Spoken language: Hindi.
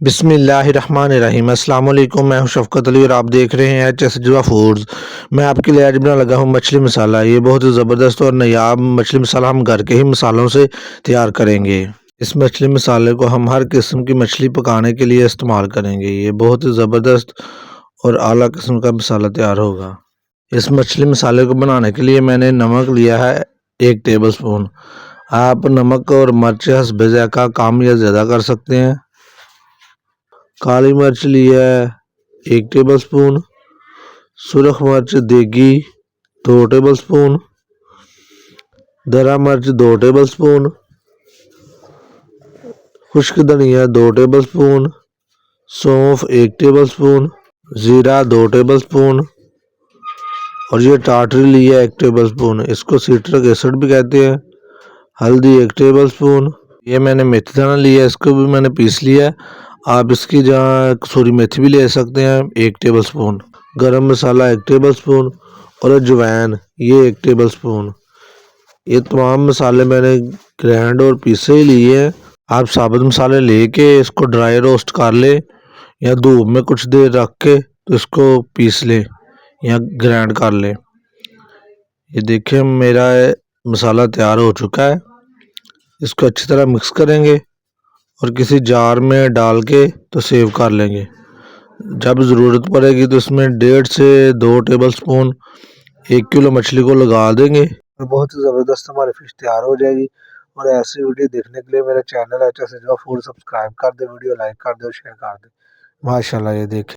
बिस्मिल्लाहिर्रहमानिर्रहीम। अस्सलाम वालेकुम। मैं हूं शफ़क़त अली और आप देख रहे हैं एच जुआ फूड्स। मैं आपके लिए आज बनाने लगा हूं मछली मसाला। ये बहुत ही ज़बरदस्त और नायाब मछली मसाला हम घर के ही मसालों से तैयार करेंगे। इस मछली मसाले को हम हर किस्म की मछली पकाने के लिए इस्तेमाल करेंगे। ये बहुत ही ज़बरदस्त और आला किस्म का मसाला तैयार होगा। इस मछली मसाले को बनाने के लिए मैंने नमक लिया है 1 टेबल स्पून। आप नमक और मिर्च हस्बे ज़ायक़ा कम या ज़्यादा कर सकते हैं। काली मिर्च ली है 1 टेबल स्पून, सुरख मिर्च देगी 2 टेबल स्पून, दरा मिर्च 2 टेबल स्पून, खुश्क धनिया 2 टेबल स्पून, सौंफ 1 टेबल स्पून, ज़ीरा 2 टेबल स्पून और ये टाटरी ली है 1 टेबल स्पून। इसको सिट्रिक एसिड भी कहते हैं। हल्दी 1 टेबल स्पून। ये मैंने मेथी दाना लिया है, इसको भी मैंने पीस लिया है। आप इसकी जगह कसूरी मेथी भी ले सकते हैं 1 टेबल स्पून। गरम मसाला 1 टेबल स्पून और अजवाइन ये 1 टेबल स्पून। ये तमाम मसाले मैंने ग्राइंड और पीसे ही लिए हैं। आप साबुत मसाले लेके इसको ड्राई रोस्ट कर ले या धूप में कुछ देर रख के तो इसको पीस ले या ग्राइंड कर ले। ये देखिए मेरा मसाला तैयार हो चुका है। इसको अच्छी तरह मिक्स करेंगे और किसी जार में डाल के तो सेव कर लेंगे। जब ज़रूरत पड़ेगी तो इसमें 1.5 से 2 टेबल स्पून 1 किलो मछली को लगा देंगे और बहुत ही ज़बरदस्त हमारी फ़िश तैयार हो जाएगी। और ऐसी वीडियो देखने के लिए मेरे चैनल एच जुआ फूड सब्सक्राइब कर दे, वीडियो लाइक कर दे और शेयर कर दे। माशाल्लाह ये देखें।